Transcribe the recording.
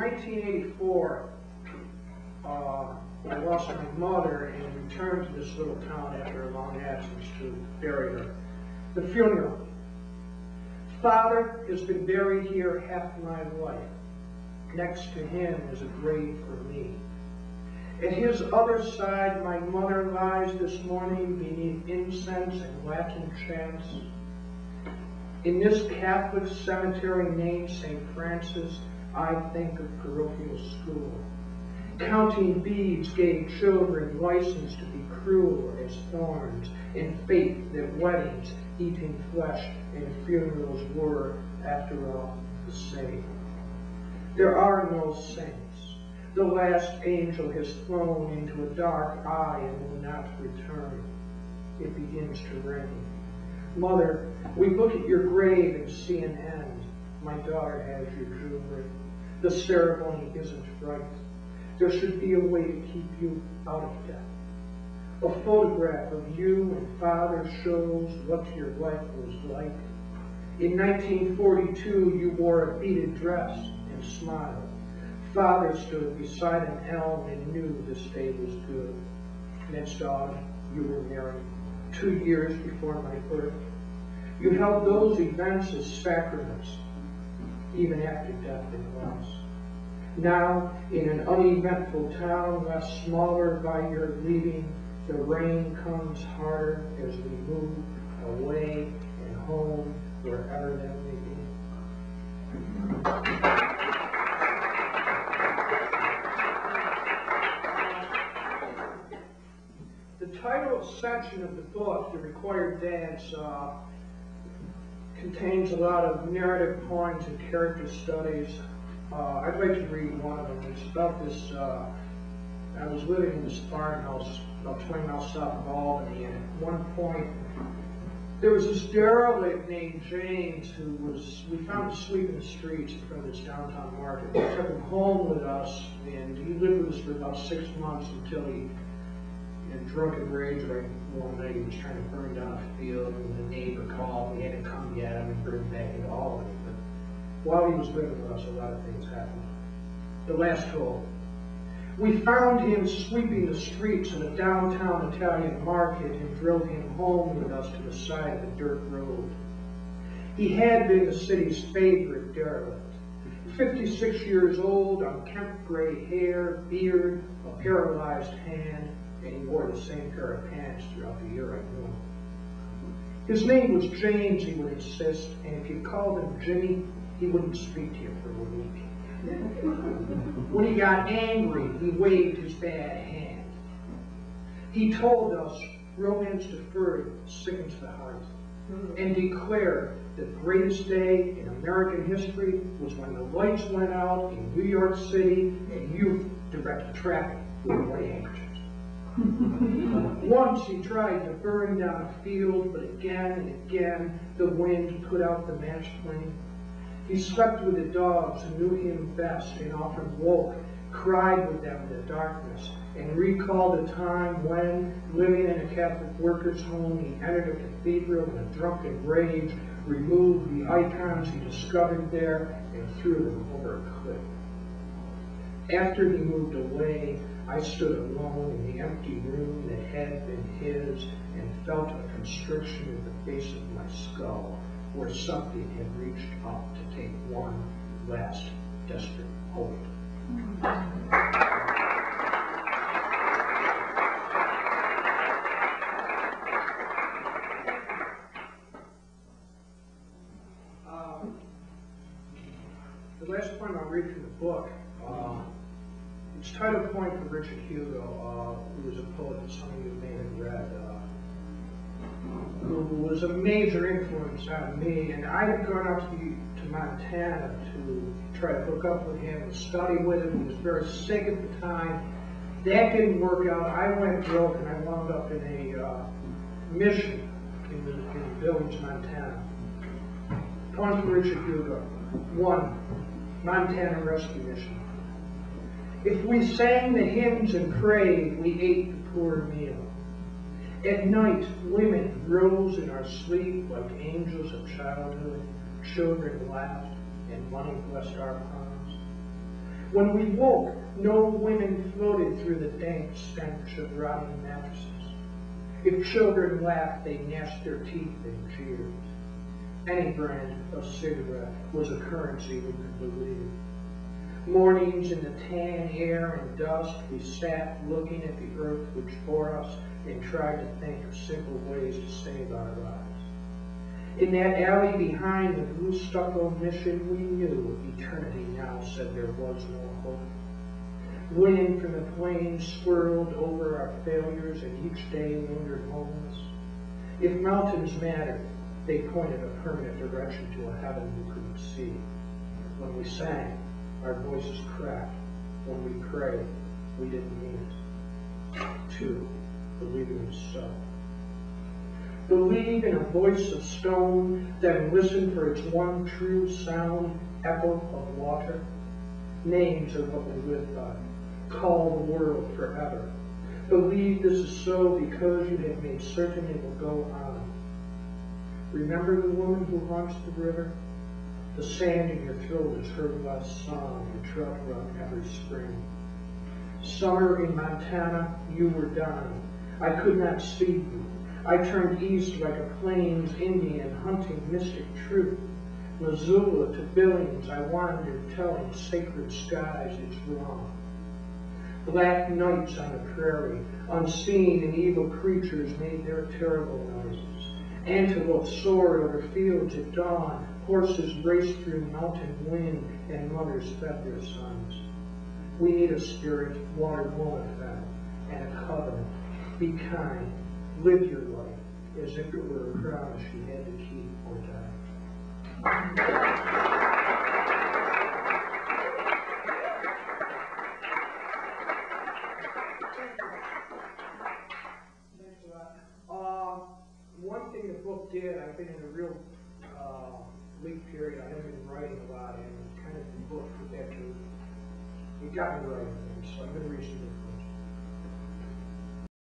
1984, I lost my mother and returned to this little town after a long absence to bury her. The funeral. Father has been buried here half my life. Next to him is a grave for me. At his other side, my mother lies this morning beneath incense and Latin chants. In this Catholic cemetery named St. Francis, I think of parochial school. Counting beads gave children license to be cruel as thorns, and faith that weddings, eating flesh, and funerals were, after all, the same. There are no saints. The last angel has flown into a dark eye and will not return. It begins to rain. Mother, we look at your grave and see an end. My daughter has your jewelry. The ceremony isn't right. There should be a way to keep you out of death. A photograph of you and Father shows what your life was like. In 1942, you wore a beaded dress and smiled. Father stood beside an elm and knew this day was good. Next dog, you were married 2 years before my birth. You held those events as sacraments, even after death and loss. Now, in an uneventful town, less smaller by your leaving, the rain comes harder as we move away and home, wherever that may be. The title section of the book, The Required Dance, contains a lot of narrative points and character studies. I'd like to read one of them. It's about this, I was living in this farmhouse about 20 miles south of Albany, and at one point, there was this derelict named James who was, we found him asleep in the streets in front of this downtown market. We took him home with us, and he lived with us for about 6 months until he, in drunken rage, right one night, he was trying to burn down a field, and the neighbor called. We had to come get him and bring him back into Albany. But while he was living with us, a lot of things happened. The last told. We found him sweeping the streets of a downtown Italian market and drove him home with us to the side of a dirt road. He had been the city's favorite derelict. 56 years old, unkempt gray hair, beard, a paralyzed hand, and he wore the same pair of pants throughout the year I knew him. His name was James, he would insist, and if you called him Jimmy, he wouldn't speak to you for a week. When he got angry, he waved his bad hand. He told us romance deferred sickens the heart, and declared the greatest day in American history was when the lights went out in New York City and youth directed traffic with white handkerchiefs. Once he tried to burn down a field, but again and again the wind put out the match flame. He slept with the dogs who knew him best and often woke, cried with them in the darkness, and recalled a time when, living in a Catholic workers' home, he entered a cathedral in a drunken rage, removed the icons he discovered there, and threw them over a cliff. After he moved away, I stood alone in the empty room that had been his and felt a constriction at the base of my skull, where something had reached up to take one last desperate hold. The last point I'll read from the book, it's title point from Richard Hugo, who was a poet that some of you may have read, who was a major influence on me, and I had gone up to Montana to try to hook up with him and study with him. He was very sick at the time. That didn't work out. I went broke, and I wound up in a mission in the village, Montana. Poem from Richard Hugo. 1. Montana Rescue Mission. If we sang the hymns and prayed, we ate the poor meal. At night, women rose in our sleep like angels of childhood. Children laughed, and money blessed our palms. When we woke, no women floated through the dank stench of rotting mattresses. If children laughed, they gnashed their teeth and jeered. Any brand of cigarette was a currency we could believe. Mornings in the tan air and dust, we sat looking at the earth which bore us and tried to think of simple ways to save our lives. In that alley behind the blue stucco mission, we knew eternity now said there was no hope. Wind from the plains swirled over our failures, and each day lingered homeless. If mountains mattered, they pointed a permanent direction to a heaven we couldn't see. When we sang, our voices cracked. When we prayed, we didn't mean it. 2, believing is so. Believe in a voice of stone, then listen for its one true sound, echo of water. Names are what we live by. Call the world forever. Believe this is so because you have made certain it will go on. Remember the woman who haunts the river? The sand in your throat is her last song, your trout run every spring. Summer in Montana, you were dying. I could not see you. I turned east like a plains Indian hunting mystic truth. Missoula to Billings, I wandered telling sacred skies it's wrong. Black nights on the prairie, unseen and evil creatures made their terrible noises. Antelope soared over fields at dawn, horses raced through mountain wind, and mothers fed their sons. We need a spirit, water woman fed, and a covenant. Be kind, live your life as if it were a promise you had to keep or die. One thing the book did, I've been in a real leak period. I haven't been writing a lot, and kind of the book put that to, it got me writing things, so I'm going to read some